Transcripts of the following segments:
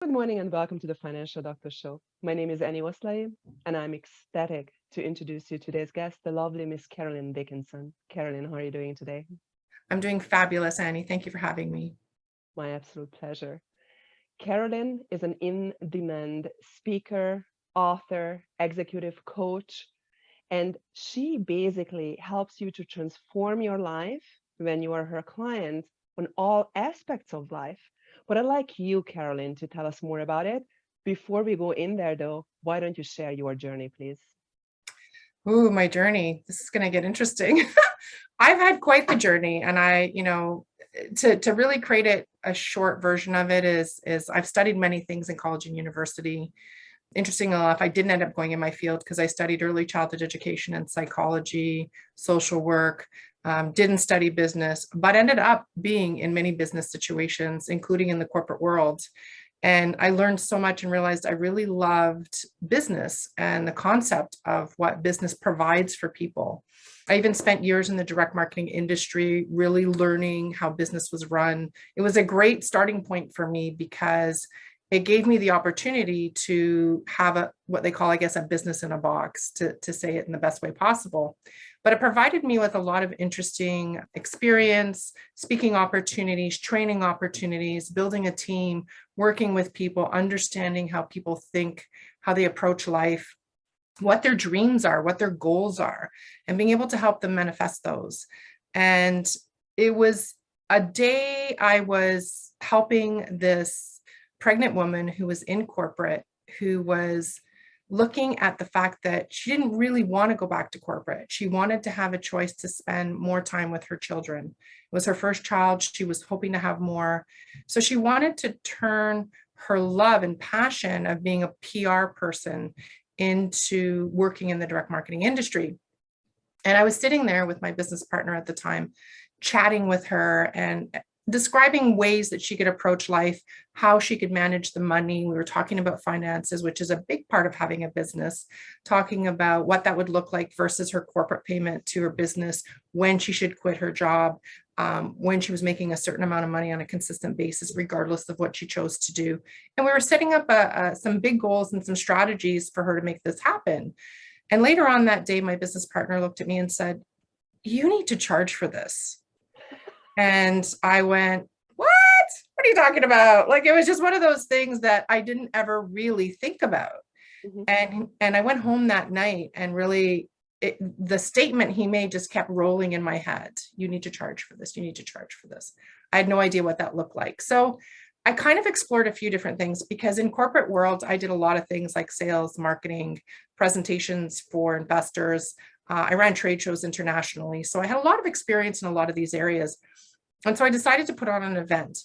Good morning and welcome to the Financial Doctor Show. My name is Oszlai, and I'm ecstatic to introduce you to today's guest, the lovely Miss Carolyn Dickinson. Carolyn, how are you doing today? I'm doing fabulous, Annie. Thank you for having me. My absolute pleasure. Carolyn is an in-demand speaker, author, executive coach, and she basically helps you to transform your life when you are her client on all aspects of life. But I'd like you, Carolyn, to tell us more about it. Before we go in there, though, why don't you share your journey, please? Ooh, my journey. This is going to get interesting. I've had quite the journey, and to really create it a short version of it is I've studied many things in college and university. Interesting enough, I didn't end up going in my field because I studied early childhood education and psychology, social work, didn't study business, but ended up being in many business situations, including in the corporate world. And I learned so much and realized I really loved business and the concept of what business provides for people. I even spent years in the direct marketing industry, really learning how business was run. It was a great starting point for me because it gave me the opportunity to have what they call, I guess, a business in a box, to say it in the best way possible. But it provided me with a lot of interesting experience, speaking opportunities, training opportunities, building a team, working with people, understanding how people think, how they approach life, what their dreams are, what their goals are, and being able to help them manifest those. And it was a day I was helping this pregnant woman who was in corporate, who was looking at the fact that she didn't really want to go back to corporate. She wanted to have a choice to spend more time with her children. It was her first child. She was hoping to have more. So she wanted to turn her love and passion of being a PR person into working in the direct marketing industry. And I was sitting there with my business partner at the time, chatting with her and describing ways that she could approach life, how she could manage the money. We were talking about finances, which is a big part of having a business, talking about what that would look like versus her corporate payment to her business, when she should quit her job, when she was making a certain amount of money on a consistent basis, regardless of what she chose to do. And we were setting up some big goals and some strategies for her to make this happen. And later on that day, my business partner looked at me and said, "You need to charge for this." And I went, "What? What are you talking about?" Like, it was just one of those things that I didn't ever really think about. And I went home that night and really, the statement he made just kept rolling in my head. "You need to charge for this. You need to charge for this." I had no idea what that looked like. So I kind of explored a few different things, because in corporate world, I did a lot of things like sales, marketing, presentations for investors. I ran trade shows internationally. So I had a lot of experience in a lot of these areas. And so I decided to put on an event.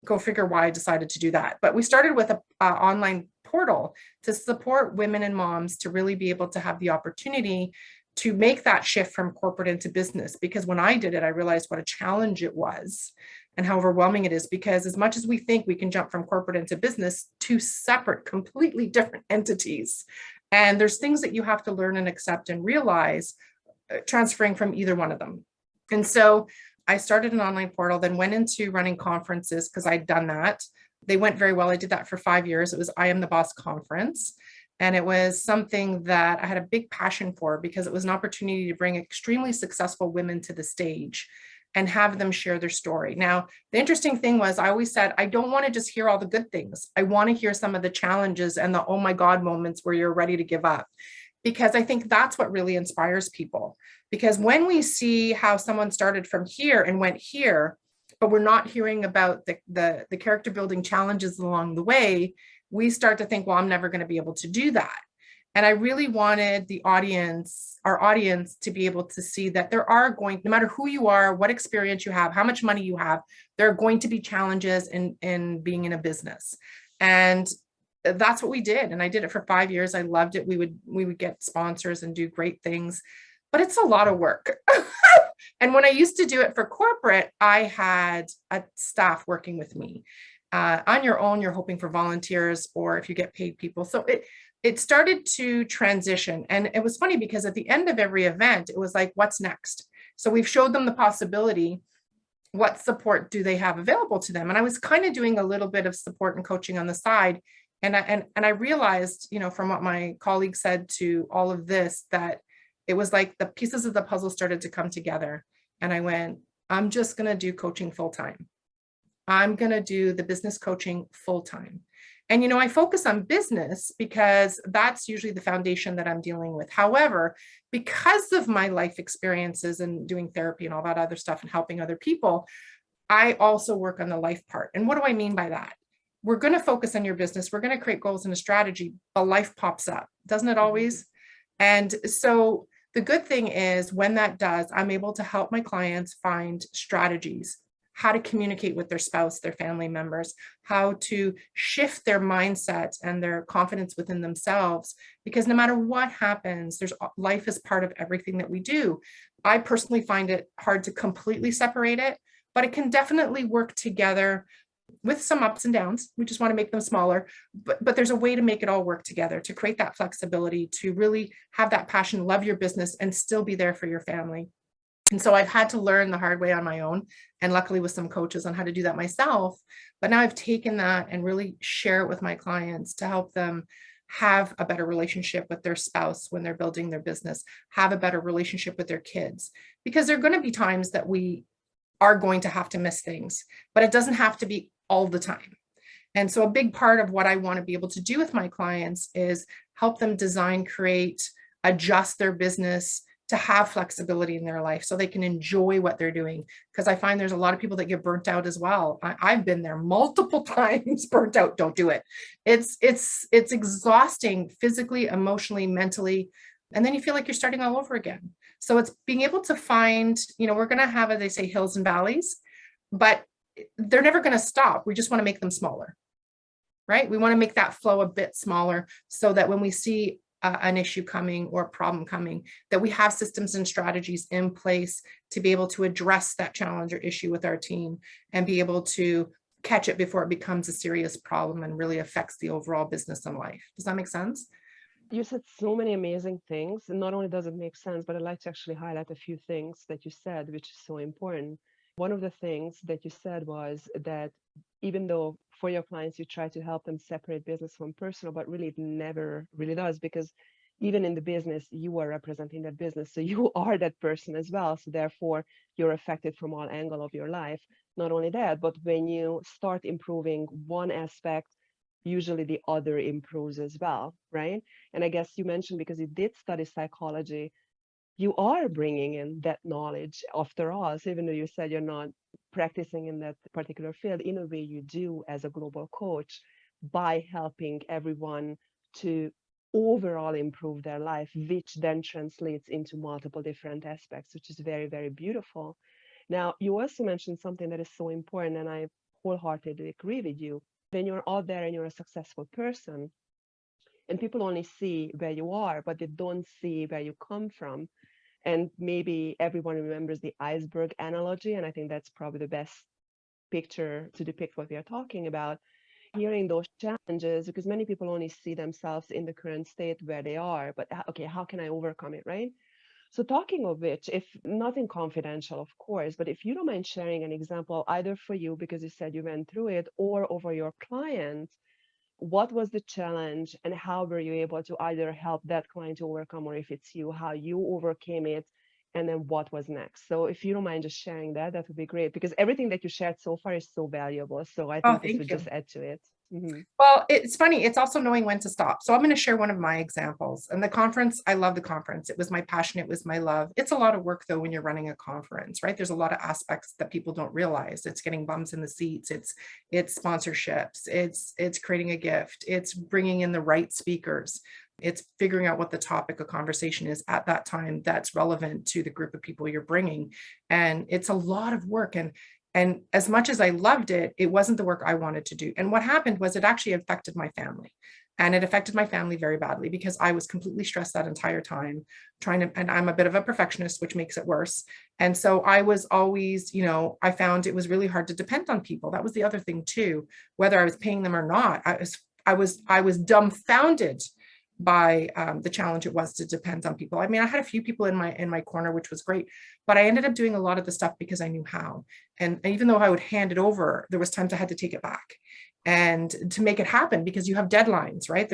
Go figure why I decided to do that. But we started with an online portal to support women and moms to really be able to have the opportunity to make that shift from corporate into business. Because when I did it, I realized what a challenge it was and how overwhelming it is. Because as much as we think we can jump from corporate into business, two separate, completely different entities. And there's things that you have to learn and accept and realize transferring from either one of them. And so I started an online portal, then went into running conferences because I'd done that. They went very well. I did that for 5 years. It was I Am the Boss conference. And it was something that I had a big passion for, because it was an opportunity to bring extremely successful women to the stage and have them share their story. Now, the interesting thing was, I always said, I don't want to just hear all the good things. I want to hear some of the challenges and the, oh my God, moments where you're ready to give up. Because I think that's what really inspires people. Because when we see how someone started from here and went here, but we're not hearing about the character building challenges along the way, we start to think, well, I'm never going to be able to do that. And I really wanted our audience to be able to see that there are going, no matter who you are, what experience you have, how much money you have, there are going to be challenges in being in a business. And that's what we did. And I did it for 5 years. I loved it. We would get sponsors and do great things, but it's a lot of work. And when I used to do it for corporate, I had a staff working with me. On your own, you're hoping for volunteers, or if you get paid people. So it started to transition. And it was funny because at the end of every event, it was like, what's next? So we've showed them the possibility. what support do they have available to them? And I was kind of doing a little bit of support and coaching on the side. And I realized, from what my colleague said to all of this, that it was like the pieces of the puzzle started to come together. And I went, I'm just going to do coaching full time. I'm going to do the business coaching full time. And, I focus on business because that's usually the foundation that I'm dealing with. However, because of my life experiences and doing therapy and all that other stuff and helping other people, I also work on the life part. And what do I mean by that? We're going to focus on your business. We're going to create goals and a strategy, but life pops up, doesn't it always? And so the good thing is when that does, I'm able to help my clients find strategies, how to communicate with their spouse, their family members, how to shift their mindset and their confidence within themselves. Because no matter what happens, life is part of everything that we do. I personally find it hard to completely separate it, but it can definitely work together with some ups and downs. We just want to make them smaller, but there's a way to make it all work together, to create that flexibility, to really have that passion, love your business, and still be there for your family. And so I've had to learn the hard way on my own, and luckily with some coaches on how to do that myself. But now I've taken that and really share it with my clients to help them have a better relationship with their spouse when they're building their business, have a better relationship with their kids, because there are going to be times that we are going to have to miss things, but it doesn't have to be all the time. And so a big part of what I want to be able to do with my clients is help them design, create, adjust their business to have flexibility in their life so they can enjoy what they're doing. Because I find there's a lot of people that get burnt out as well. I've been there multiple times, burnt out, don't do it. It's exhausting physically, emotionally, mentally. And then you feel like you're starting all over again. So it's being able to find, we're going to have, as they say, hills and valleys, but they're never going to stop. We just want to make them smaller, right? We want to make that flow a bit smaller so that when we see an issue coming or a problem coming, that we have systems and strategies in place to be able to address that challenge or issue with our team and be able to catch it before it becomes a serious problem and really affects the overall business and life. Does that make sense? You said so many amazing things. And not only does it make sense, but I'd like to actually highlight a few things that you said, which is so important. One of the things that you said was that even though for your clients, you try to help them separate business from personal, but really it never really does, because even in the business, you are representing that business. So you are that person as well. So therefore, you're affected from all angle of your life. Not only that, but when you start improving one aspect, usually the other improves as well, right? And I guess you mentioned, because you did study psychology, you are bringing in that knowledge after all. So even though you said you're not practicing in that particular field, in a way you do as a global coach by helping everyone to overall improve their life, which then translates into multiple different aspects, which is very, very beautiful. Now, you also mentioned something that is so important, and I wholeheartedly agree with you. When you're out there and you're a successful person, and people only see where you are, but they don't see where you come from. And maybe everyone remembers the iceberg analogy, and I think that's probably the best picture to depict what we are talking about. Hearing those challenges, because many people only see themselves in the current state where they are, but okay, how can I overcome it, right? So talking of which, if nothing confidential, of course, but if you don't mind sharing an example, either for you, because you said you went through it, or over your client, what was the challenge and how were you able to either help that client to overcome, or if it's you, how you overcame it, and then what was next? So if you don't mind just sharing that, that would be great, because everything that you shared so far is so valuable. So I Oh, think this would thank you. just add to it. Mm-hmm. Well, it's funny. It's also knowing when to stop. So I'm going to share one of my examples. And the conference, I love the conference. It was my passion. It was my love. It's a lot of work though when you're running a conference, right? There's a lot of aspects that people don't realize. It's getting bums in the seats. It's sponsorships. It's creating a gift. It's bringing in the right speakers. It's figuring out what the topic of conversation is at that time that's relevant to the group of people you're bringing. And it's a lot of work. And as much as I loved it, it wasn't the work I wanted to do. And what happened was it actually affected my family. And it affected my family very badly because I was completely stressed that entire time and I'm a bit of a perfectionist, which makes it worse. And so I was always, I found it was really hard to depend on people. That was the other thing too, whether I was paying them or not. I was dumbfounded by the challenge it was to depend on people. I mean, I had a few people in my corner, which was great, but I ended up doing a lot of the stuff because I knew how. And even though I would hand it over, there was times I had to take it back and to make it happen, because you have deadlines, right?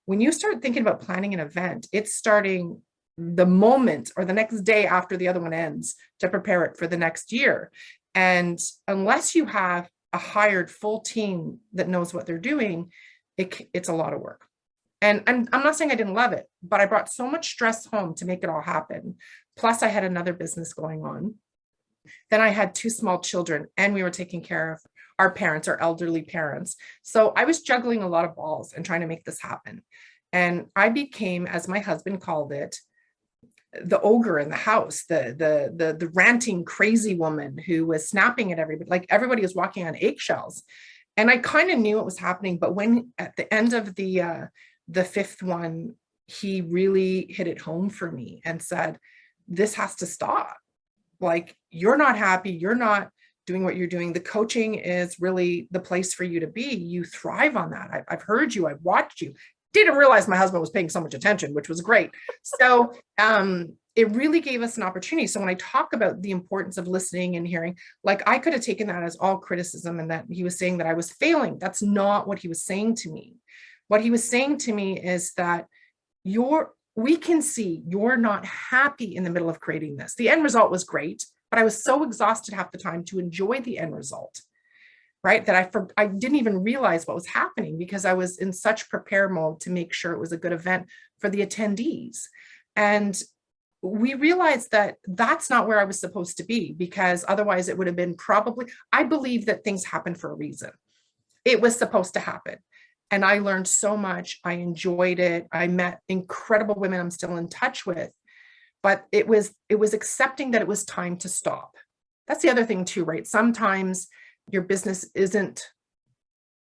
When you start thinking about planning an event, it's starting the moment or the next day after the other one ends to prepare it for the next year. And unless you have a hired full team that knows what they're doing, it's a lot of work. And I'm not saying I didn't love it, but I brought so much stress home to make it all happen. Plus I had another business going on. Then I had 2 small children, and we were taking care of our parents, our elderly parents. So I was juggling a lot of balls and trying to make this happen. And I became, as my husband called it, the ogre in the house, the ranting crazy woman who was snapping at everybody, like everybody was walking on eggshells. And I kind of knew it was happening, but when at the end of the 5th one, he really hit it home for me and said, this has to stop. Like, you're not happy. You're not doing what you're doing. The coaching is really the place for you to be. You thrive on that. I've heard you. I've watched you. Didn't realize my husband was paying so much attention, which was great. So it really gave us an opportunity. So when I talk about the importance of listening and hearing, like, I could have taken that as all criticism and that he was saying that I was failing. That's not what he was saying to me. What he was saying to me is that we can see you're not happy in the middle of creating this. The end result was great, but I was so exhausted half the time to enjoy the end result, right? That I didn't even realize what was happening because I was in such prepare mode to make sure it was a good event for the attendees. And we realized that that's not where I was supposed to be, because otherwise it would have been I believe that things happen for a reason. It was supposed to happen. And I learned so much. I enjoyed it. I met incredible women I'm still in touch with, but it was accepting that it was time to stop. That's the other thing too, right? Sometimes your business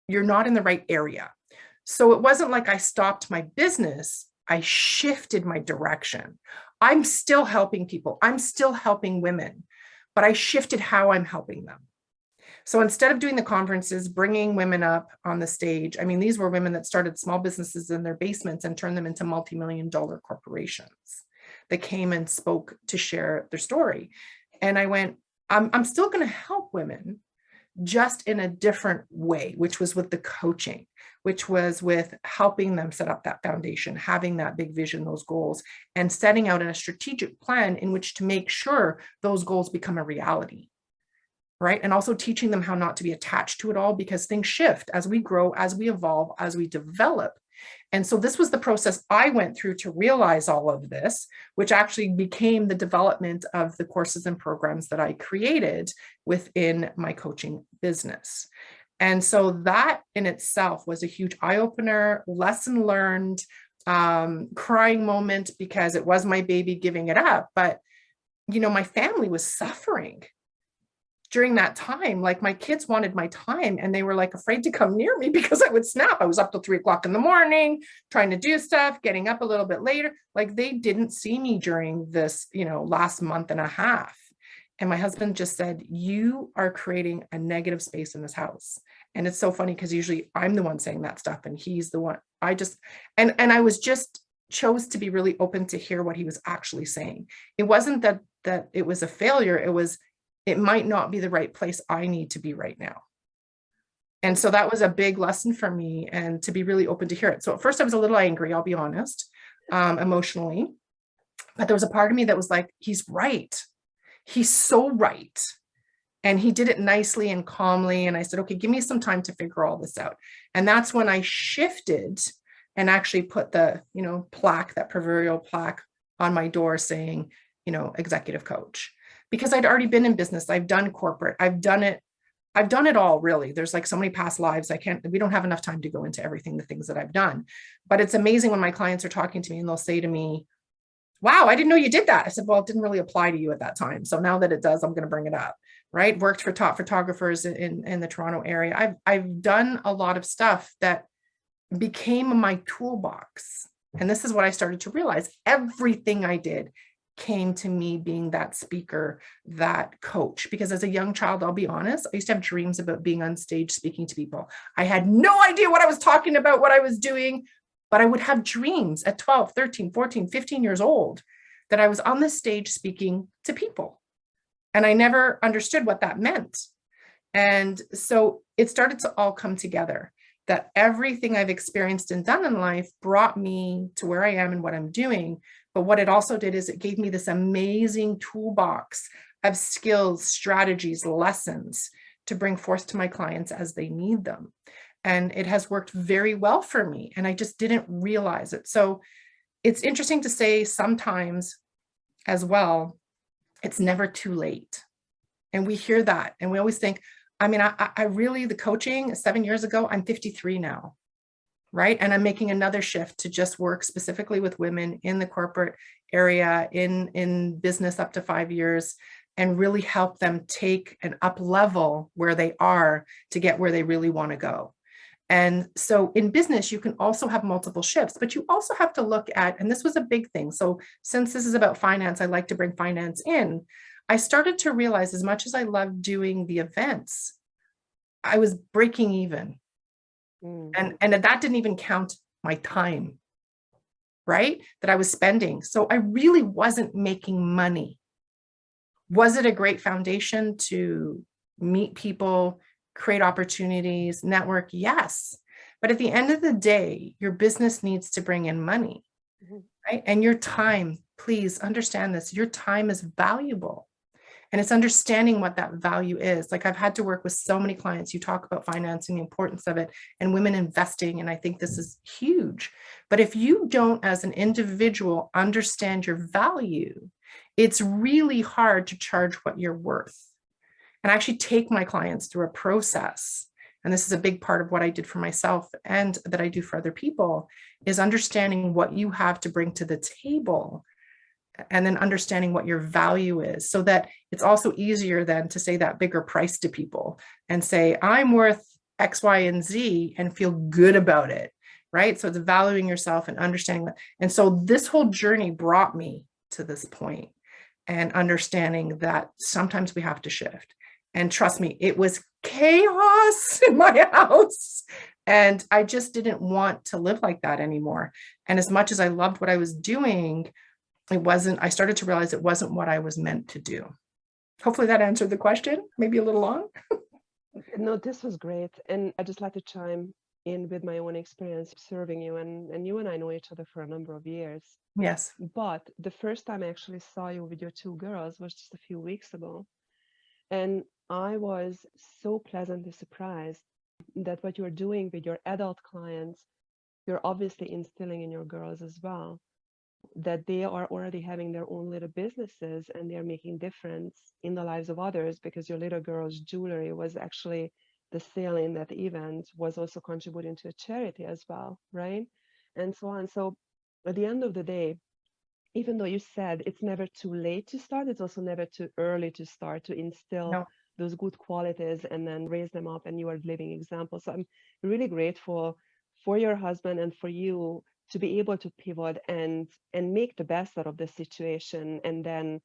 you're not in the right area. So it wasn't like I stopped my business. I shifted my direction. I'm still helping people. I'm still helping women, but I shifted how I'm helping them. So instead of doing the conferences, bringing women up on the stage, I mean, these were women that started small businesses in their basements and turned them into multi-million-dollar corporations that came and spoke to share their story. And I went, I'm still going to help women, just in a different way, which was with the coaching, which was with helping them set up that foundation, having that big vision, those goals, and setting out a strategic plan in which to make sure those goals become a reality. Right. And also teaching them how not to be attached to it all, because things shift as we grow, as we evolve, as we develop. And so this was the process I went through to realize all of this, which actually became the development of the courses and programs that I created within my coaching business. And so that in itself was a huge eye-opener, lesson learned, crying moment, because it was my baby giving it up. But, my family was suffering during that time. Like, my kids wanted my time and they were like afraid to come near me because I would snap. I was up till 3 o'clock in the morning, trying to do stuff, getting up a little bit later. Like, they didn't see me during this, last month and a half. And my husband just said, you are creating a negative space in this house. And it's so funny because usually I'm the one saying that stuff and he's the one. And I was just chose to be really open to hear what he was actually saying. It wasn't that it was a failure. It might not be the right place I need to be right now. And so that was a big lesson for me, and to be really open to hear it. So at first I was a little angry, I'll be honest, emotionally, but there was a part of me that was like, he's right. He's so right. And he did it nicely and calmly. And I said, okay, give me some time to figure all this out. And that's when I shifted and actually put the, plaque, that proverbial plaque on my door saying, executive coach. Because I'd already been in business. I've done corporate. I've done it all, really. There's like so many past lives. We don't have enough time to go into everything, the things that I've done. But it's amazing when my clients are talking to me and they'll say to me, wow, I didn't know you did that. I said, well, it didn't really apply to you at that time. So now that it does, I'm going to bring it up, right? Worked for top photographers in the Toronto area. I've done a lot of stuff that became my toolbox. And this is what I started to realize. Everything I did came to me being that speaker, that coach. Because as a young child, I'll be honest, I used to have dreams about being on stage speaking to people. I had no idea what I was talking about, what I was doing, but I would have dreams at 12, 13, 14, 15 years old that I was on the stage speaking to people. And I never understood what that meant. And so it started to all come together, that everything I've experienced and done in life brought me to where I am and what I'm doing. But what it also did is it gave me this amazing toolbox of skills, strategies, lessons to bring forth to my clients as they need them. And it has worked very well for me. And I just didn't realize it. So it's interesting to say sometimes as well, it's never too late. And we hear that. And we always think, I mean, I really, the coaching 7 years ago, I'm 53 now, right? And I'm making another shift to just work specifically with women in the corporate area, in business up to 5 years, and really help them take an up level where they are to get where they really want to go. And so in business, you can also have multiple shifts, but you also have to look at, and this was a big thing. So since this is about finance, I like to bring finance in. I started to realize, as much as I loved doing the events, I was breaking even. And that didn't even count my time, right? That I was spending. So I really wasn't making money. Was it a great foundation to meet people, create opportunities, network? Yes. But at the end of the day, your business needs to bring in money, right? And your time, please understand this, your time is valuable. And it's understanding what that value is. Like, I've had to work with so many clients. You talk about financing, the importance of it, and women investing. And I think this is huge. But if you don't, as an individual, understand your value, it's really hard to charge what you're worth. And I actually take my clients through a process. And this is a big part of what I did for myself and that I do for other people, is understanding what you have to bring to the table, and then understanding what your value is, so that it's also easier then to say that bigger price to people and say, I'm worth X, Y, and Z, and feel good about it, right? So it's valuing yourself and understanding that. And so this whole journey brought me to this point, and understanding that sometimes we have to shift. And trust me, it was chaos in my house. And I just didn't want to live like that anymore. And as much as I loved what I was doing, I started to realize it wasn't what I was meant to do. Hopefully that answered the question, maybe a little long. No, this was great. And I just like to chime in with my own experience serving you. And you and I know each other for a number of years. Yes. But the first time I actually saw you with your two girls was just a few weeks ago. And I was so pleasantly surprised that what you're doing with your adult clients, you're obviously instilling in your girls as well, that they are already having their own little businesses and they're making difference in the lives of others, because your little girl's jewelry was actually, the sale in that event was also contributing to a charity as well, right? And so on. So at the end of the day, even though you said it's never too late to start, it's also never too early to start to instill No. those good qualities and then raise them up. And you are a living example. So I'm really grateful for your husband and for you to be able to pivot and make the best out of the situation, and then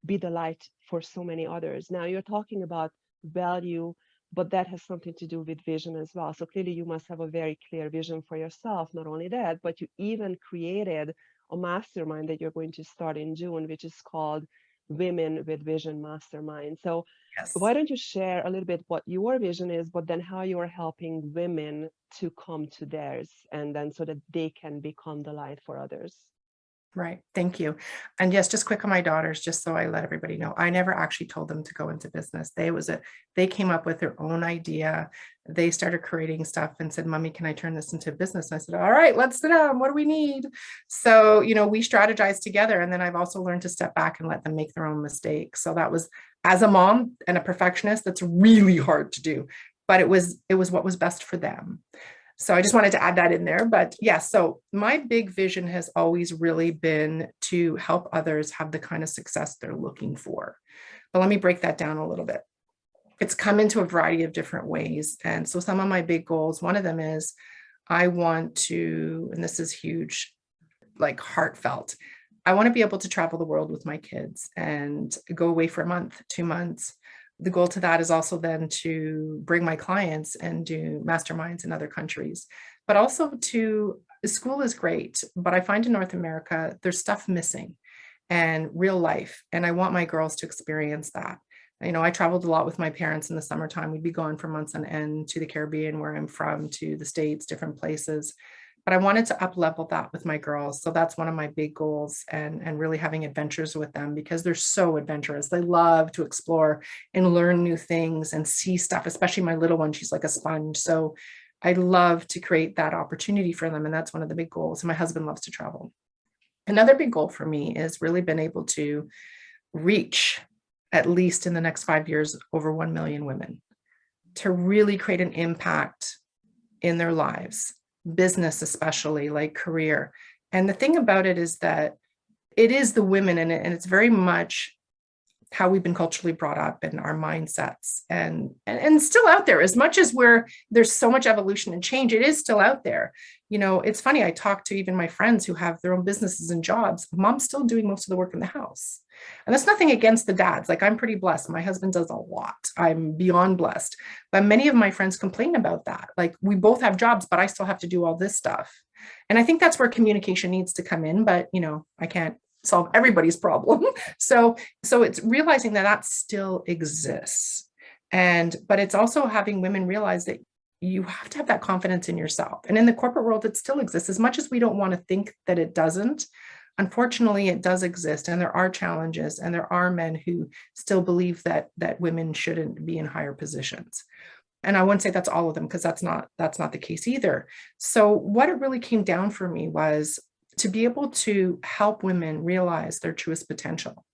be the light for so many others. Now you're talking about value, but that has something to do with vision as well. So clearly you must have a very clear vision for yourself. Not only that, but you even created a mastermind that you're going to start in June, which is called Women with Vision Mastermind. So Yes. why don't you share a little bit what your vision is, but then how you are helping women to come to theirs, and then so that they can become the light for others. Right. Thank you. And yes, just quick on my daughters, just so I let everybody know, I never actually told them to go into business. They came up with their own idea. They started creating stuff and said, Mommy, can I turn this into business? I said, all right, let's sit down. What do we need? So, we strategized together. And then I've also learned to step back and let them make their own mistakes. So that was, as a mom and a perfectionist, that's really hard to do, but it was what was best for them. So I just wanted to add that in there. But yes, so my big vision has always really been to help others have the kind of success they're looking for. But let me break that down a little bit. It's come into a variety of different ways. And so some of my big goals, one of them is I want to, and this is huge, like heartfelt, I want to be able to travel the world with my kids and go away for a month, 2 months. The goal to that is also then to bring my clients and do masterminds in other countries, but also to school is great, but I find in North America, there's stuff missing and real life. And I want my girls to experience that. You know, I traveled a lot with my parents in the summertime. We'd be gone for months on end to the Caribbean, where I'm from, to the States, different places. But I wanted to up level that with my girls. So that's one of my big goals, and really having adventures with them, because they're so adventurous. They love to explore and learn new things and see stuff, especially my little one. She's like a sponge. So I love to create that opportunity for them. And that's one of the big goals. And my husband loves to travel. Another big goal for me is really been able to reach, at least in the next 5 years, over 1 million women, to really create an impact in their lives, business, especially like career. And the thing about it is that it is the women in it, and it's very much how we've been culturally brought up and our mindsets, and still out there. As much as there's so much evolution and change, it is still out there. You know, it's funny, I talk to even my friends who have their own businesses and jobs. Mom's still doing most of the work in the house. And that's nothing against the dads. Like, I'm pretty blessed. My husband does a lot. I'm beyond blessed. But many of my friends complain about that. Like, we both have jobs, but I still have to do all this stuff. And I think that's where communication needs to come in. But, you know, I can't solve everybody's problem. So it's realizing that still exists. But it's also having women realize that you have to have that confidence in yourself. And in the corporate world, it still exists. As much as we don't want to think that it doesn't, unfortunately, it does exist. And there are challenges, and there are men who still believe that women shouldn't be in higher positions. And I wouldn't say that's all of them, because that's not the case either. So what it really came down for me was to be able to help women realize their truest potential.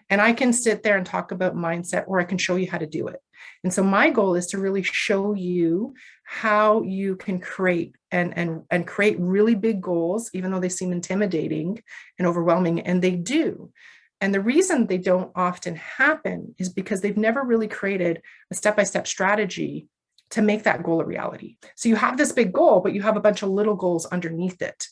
And I can sit there and talk about mindset, or I can show you how to do it. And so my goal is to really show you how you can create and create really big goals, even though they seem intimidating and overwhelming, and they do. And the reason they don't often happen is because they've never really created a step-by-step strategy to make that goal a reality. So you have this big goal, but you have a bunch of little goals underneath it.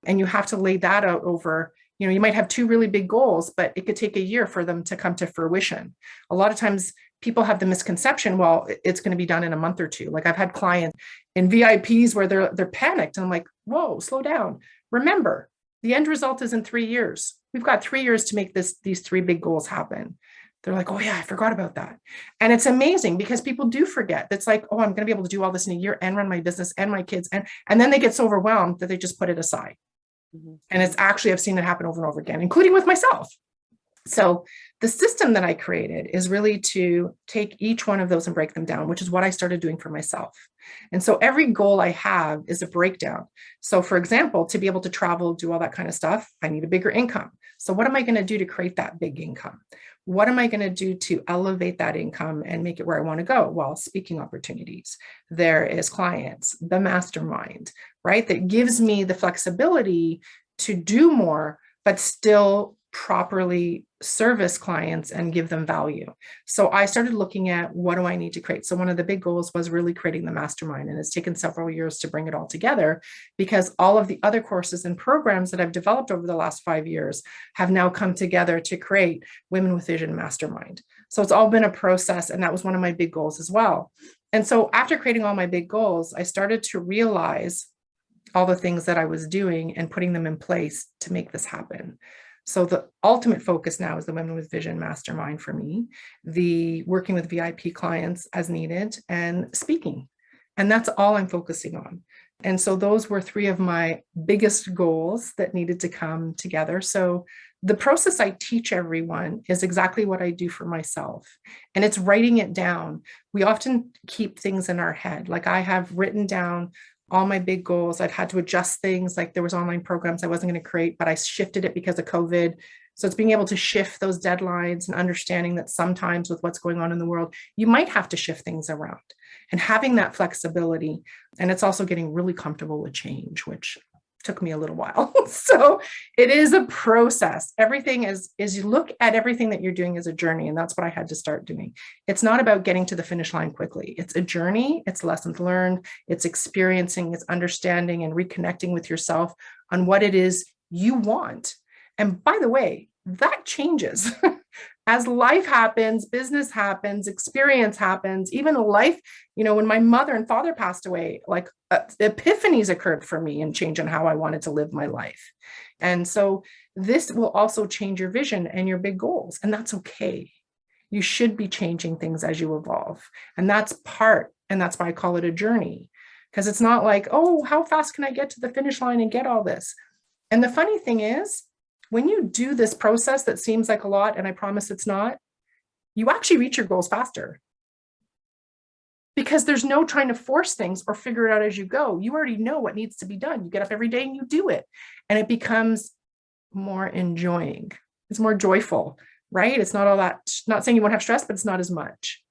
And you have to lay that out over, you know, you might have 2 really big goals, but it could take a year for them to come to fruition. A lot of times people have the misconception, well, it's going to be done in a month or 2. Like, I've had clients in VIPs where they're panicked. And I'm like, whoa, slow down. Remember, the end result is in 3 years. We've got 3 years to make these 3 big goals happen. They're like, oh yeah, I forgot about that. And it's amazing, because people do forget. It's like, oh, I'm going to be able to do all this in a year and run my business and my kids. And then they get so overwhelmed that they just put it aside. Mm-hmm. And it's actually, I've seen it happen over and over again, including with myself. So the system that I created is really to take each one of those and break them down, which is what I started doing for myself. And so every goal I have is a breakdown. So for example, to be able to travel, do all that kind of stuff, I need a bigger income. So what am I going to do to create that big income? What am I going to do to elevate that income and make it where I want to go? Well, speaking opportunities, there is clients, the mastermind, right? That gives me the flexibility to do more, but still properly service clients and give them value. So I started looking at, what do I need to create? So one of the big goals was really creating the mastermind, and it's taken several years to bring it all together, because all of the other courses and programs that I've developed over the last 5 years have now come together to create Women with Vision Mastermind. So it's all been a process, and that was one of my big goals as well. And so after creating all my big goals, I started to realize all the things that I was doing and putting them in place to make this happen. So the ultimate focus now is the Women with Vision Mastermind for me, the working with VIP clients as needed, and speaking. And that's all I'm focusing on. And so those were 3 of my biggest goals that needed to come together. So the process I teach everyone is exactly what I do for myself. And it's writing it down. We often keep things in our head. Like, I have written down all my big goals. I've had to adjust things. Like, there was online programs I wasn't going to create, but I shifted it because of COVID. So it's being able to shift those deadlines and understanding that sometimes with what's going on in the world, you might have to shift things around, and having that flexibility. And it's also getting really comfortable with change, which took me a little while. So it is a process. Everything is you look at everything that you're doing as a journey. And that's what I had to start doing. It's not about getting to the finish line quickly. It's a journey. It's lessons learned. It's experiencing, it's understanding and reconnecting with yourself on what it is you want. And by the way, that changes. As life happens, business happens, experience happens, even life, when my mother and father passed away, like epiphanies occurred for me and changing how I wanted to live my life. And so this will also change your vision and your big goals. And that's okay. You should be changing things as you evolve. And that's why I call it a journey, because it's not like, oh, how fast can I get to the finish line and get all this? And the funny thing is, when you do this process that seems like a lot, and I promise it's not, you actually reach your goals faster. Because there's no trying to force things or figure it out as you go. You already know what needs to be done. You get up every day and you do it. And it becomes more enjoying. It's more joyful, right? It's not all that, not saying you won't have stress, but it's not as much.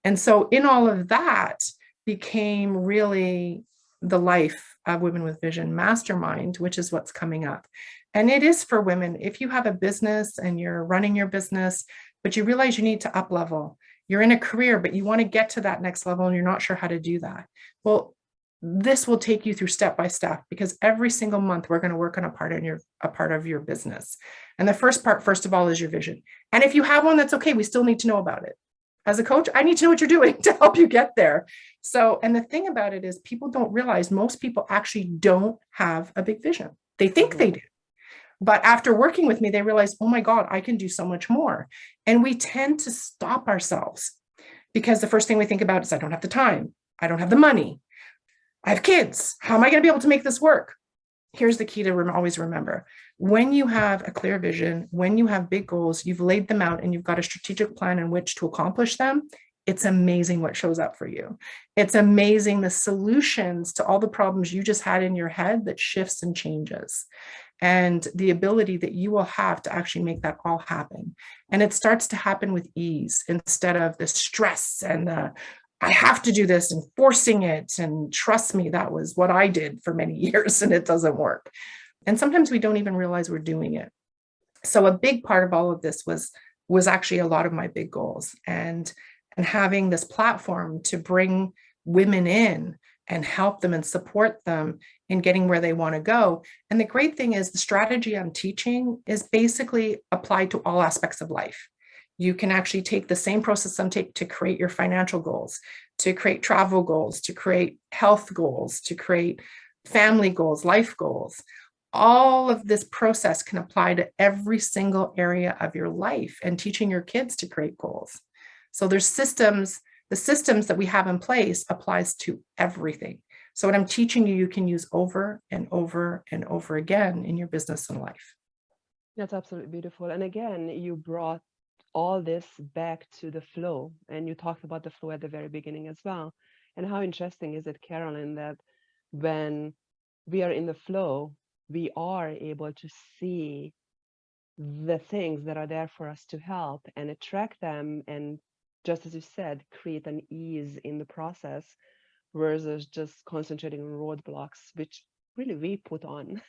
And so in all of that became really the life of Women with Vision Mastermind, which is what's coming up. And it is for women. If you have a business and you're running your business, but you realize you need to up level, you're in a career, but you want to get to that next level and you're not sure how to do that. Well, this will take you through step by step, because every single month we're going to work on a part of your business. And the first part, first of all, is your vision. And if you have one, that's okay. We still need to know about it. As a coach, I need to know what you're doing to help you get there. So, and the thing about it is, people don't realize most people actually don't have a big vision. They think they do. But after working with me, they realize, oh my God, I can do so much more. And we tend to stop ourselves because the first thing we think about is, I don't have the time. I don't have the money. I have kids. How am I going to be able to make this work? Here's the key to always remember. When you have a clear vision, when you have big goals, you've laid them out and you've got a strategic plan in which to accomplish them, it's amazing what shows up for you. It's amazing the solutions to all the problems you just had in your head that shifts and changes, and the ability that you will have to actually make that all happen. And it starts to happen with ease instead of the stress and the, I have to do this and forcing it. And trust me, that was what I did for many years and it doesn't work. And sometimes we don't even realize we're doing it. So a big part of all of this was actually a lot of my big goals, and having this platform to bring women in and help them and support them in getting where they want to go. And the great thing is, the strategy I'm teaching is basically applied to all aspects of life. You can actually take the same process I'm taking to create your financial goals, to create travel goals, to create health goals, to create family goals, life goals. All of this process can apply to every single area of your life, and teaching your kids to create goals. So there's systems, the systems that we have in place applies to everything. So what I'm teaching you, you can use over and over and over again in your business and life. That's absolutely beautiful. And again, you brought all this back to the flow, and you talked about the flow at the very beginning as well. And how interesting is it, Carolyn, that when we are in the flow, we are able to see the things that are there for us to help and attract them, and just as you said, create an ease in the process versus just concentrating on roadblocks, which really we put on.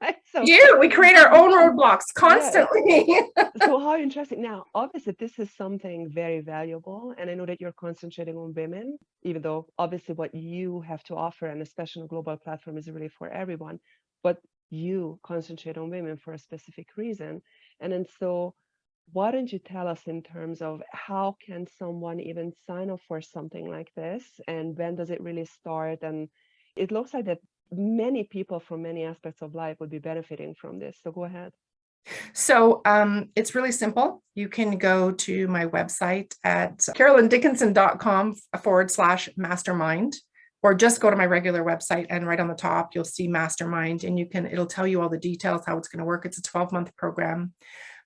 Right? So we create our own roadblocks constantly. Yeah. So how interesting. Now, obviously, this is something very valuable, and I know that you're concentrating on women, even though obviously what you have to offer, and especially on a global platform, is really for everyone, but you concentrate on women for a specific reason. And then so why don't you tell us in terms of how can someone even sign up for something like this, and when does it really start? And it looks like that many people from many aspects of life would be benefiting from this. So go ahead. So it's really simple. You can go to my website at carolyndickinson.com/mastermind, or just go to my regular website, and right on the top, you'll see mastermind, and it'll tell you all the details, how it's going to work. It's a 12-month program.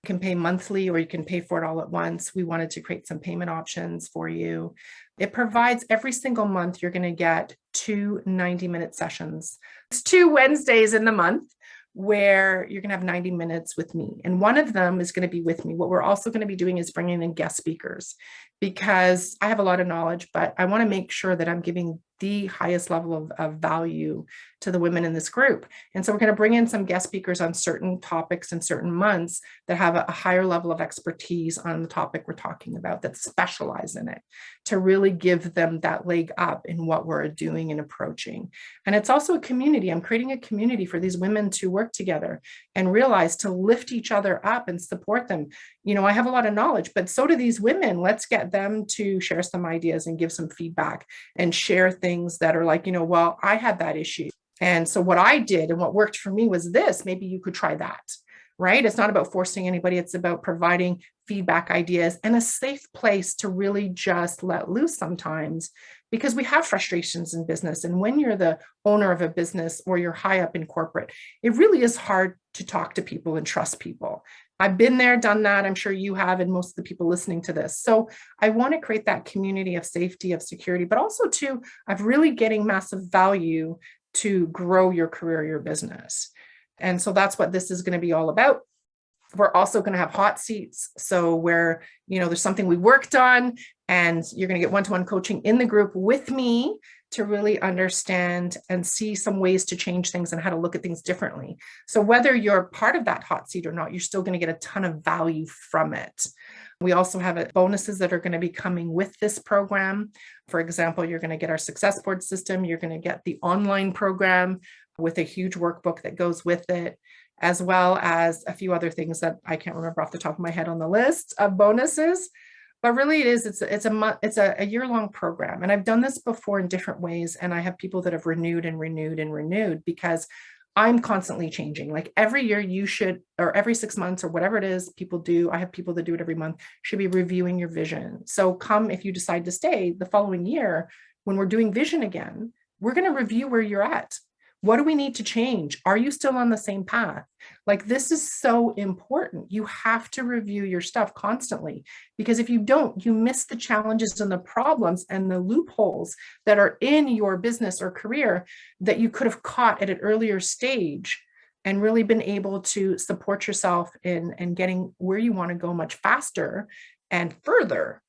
You can pay monthly, or you can pay for it all at once. We wanted to create some payment options for you. It provides every single month, you're going to get 2 90-minute sessions. It's 2 Wednesdays in the month where you're going to have 90 minutes with me. And one of them is going to be with me. What we're also going to be doing is bringing in guest speakers, because I have a lot of knowledge, but I want to make sure that I'm giving the highest level of value to the women in this group. And so we're going to bring in some guest speakers on certain topics in certain months that have a higher level of expertise on the topic we're talking about, that specialize in it, to really give them that leg up in what we're doing and approaching. And it's also a community. I'm creating a community for these women to work together and realize to lift each other up and support them. You know, I have a lot of knowledge, but so do these women. Let's get them to share some ideas and give some feedback and share things that are like, you know, well, I had that issue. And so what I did and what worked for me was this. Maybe you could try that, right? It's not about forcing anybody. It's about providing feedback, ideas, and a safe place to really just let loose sometimes, because we have frustrations in business. And when you're the owner of a business or you're high up in corporate, it really is hard to talk to people and trust people. I've been there, done that. I'm sure you have, and most of the people listening to this. So I want to create that community of safety, of security, but also too, of really getting massive value to grow your career, your business. And so that's what this is going to be all about. We're also going to have hot seats. So where, you know, there's something we worked on and you're going to get one-to-one coaching in the group with me to really understand and see some ways to change things and how to look at things differently. So whether you're part of that hot seat or not, you're still going to get a ton of value from it. We also have bonuses that are going to be coming with this program. For example, you're going to get our success board system. You're going to get the online program with a huge workbook that goes with it, as well as a few other things that I can't remember off the top of my head on the list of bonuses. But really it's a year-long program. And I've done this before in different ways. And I have people that have renewed and renewed and renewed, because I'm constantly changing. Like every year you should, or every 6 months or whatever it is people do, I have people that do it every month, should be reviewing your vision. So come, if you decide to stay the following year, when we're doing vision again, we're going to review where you're at. What do we need to change? Are you still on the same path? Like, this is so important. You have to review your stuff constantly, because if you don't, you miss the challenges and the problems and the loopholes that are in your business or career that you could have caught at an earlier stage and really been able to support yourself in getting where you want to go much faster and further.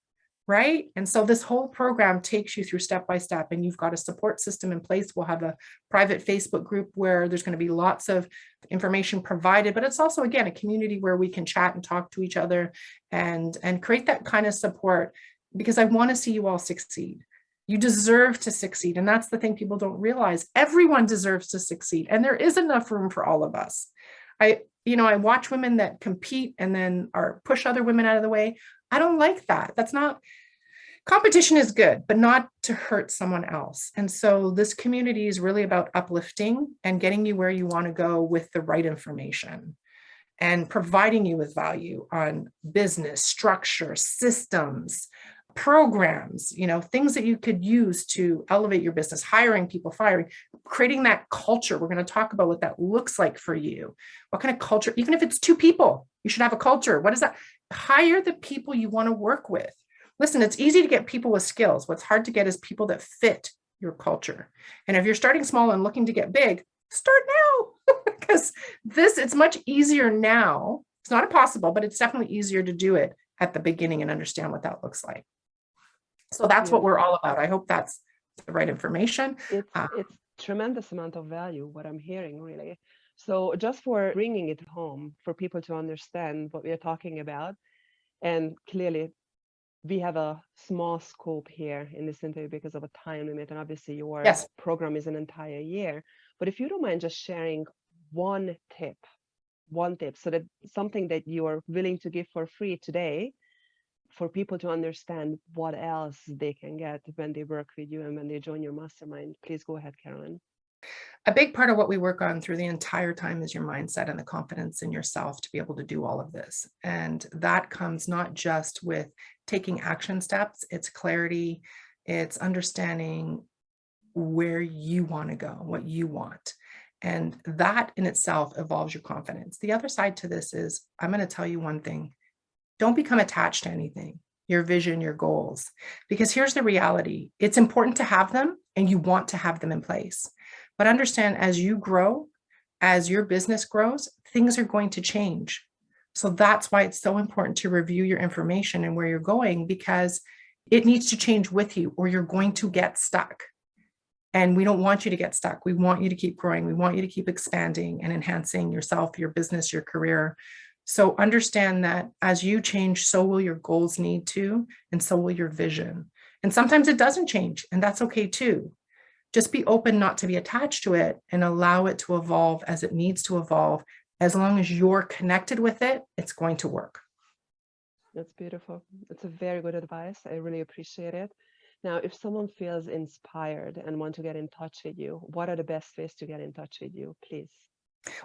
Right? And so this whole program takes you through step by step, and you've got a support system in place. We'll have a private Facebook group where there's going to be lots of information provided, but it's also, again, a community where we can chat and talk to each other and create that kind of support, because I want to see you all succeed. You deserve to succeed. And that's the thing people don't realize. Everyone deserves to succeed. And there is enough room for all of us. I watch women that compete and then push other women out of the way. I don't like that. That's not, competition is good, but not to hurt someone else. And so this community is really about uplifting and getting you where you want to go with the right information and providing you with value on business, structure, systems, programs, things that you could use to elevate your business, hiring people, firing, creating that culture. We're going to talk about what that looks like for you. What kind of culture, even if it's 2 people, you should have a culture. What is that? Hire the people you want to work with. Listen, it's easy to get people with skills. What's hard to get is people that fit your culture. And if you're starting small and looking to get big, start now, because it's much easier now. It's not impossible, but it's definitely easier to do it at the beginning and understand what that looks like. So that's what we're all about. I hope that's the right information. It's tremendous amount of value, what I'm hearing, really. So just for bringing it home for people to understand what we are talking about, and clearly we have a small scope here in this interview because of a time limit, and obviously your program is an entire year. But if you don't mind just sharing one tip, so that something that you are willing to give for free today for people to understand what else they can get when they work with you and when they join your mastermind. Please go ahead, Carolyn. A big part of what we work on through the entire time is your mindset and the confidence in yourself to be able to do all of this. And that comes not just with taking action steps, it's clarity, it's understanding where you want to go, what you want. And that in itself evolves your confidence. The other side to this is, I'm going to tell you one thing. Don't become attached to anything, your vision, your goals, because here's the reality. It's important to have them and you want to have them in place. But understand, as you grow, as your business grows, things are going to change. So that's why it's so important to review your information and where you're going, because it needs to change with you or you're going to get stuck. And we don't want you to get stuck. We want you to keep growing. We want you to keep expanding and enhancing yourself, your business, your career. So understand that as you change, so will your goals need to, and so will your vision. And sometimes it doesn't change, and that's okay too. Just be open not to be attached to it and allow it to evolve as it needs to evolve. As long as you're connected with it, it's going to work. That's beautiful. It's a very good advice. I really appreciate it. Now, if someone feels inspired and want to get in touch with you, what are the best ways to get in touch with you, please?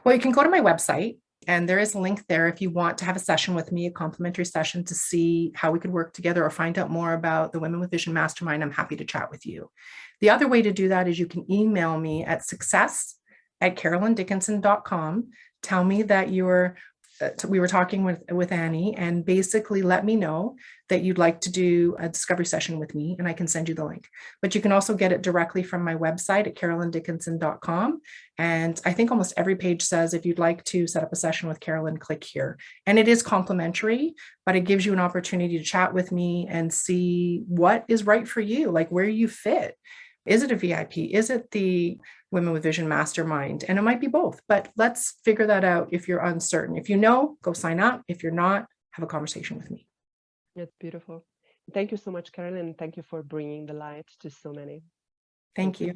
Well, you can go to my website, and there is a link there if you want to have a session with me, a complimentary session to see how we could work together or find out more about the Women with Vision Mastermind. I'm happy to chat with you. The other way to do that is you can email me at success@carolyndickinson.com. Tell me that we were talking with Annie, and basically let me know that you'd like to do a discovery session with me, and I can send you the link. But you can also get it directly from my website at carolyndickinson.com. And I think almost every page says, if you'd like to set up a session with Carolyn, click here. And it is complimentary, but it gives you an opportunity to chat with me and see what is right for you, like where you fit. Is it a VIP? Is it the Women with Vision Mastermind? And it might be both, but let's figure that out if you're uncertain. If you know, go sign up. If you're not, have a conversation with me. It's beautiful. Thank you so much, Carolyn. Thank you for bringing the light to so many. Thank you.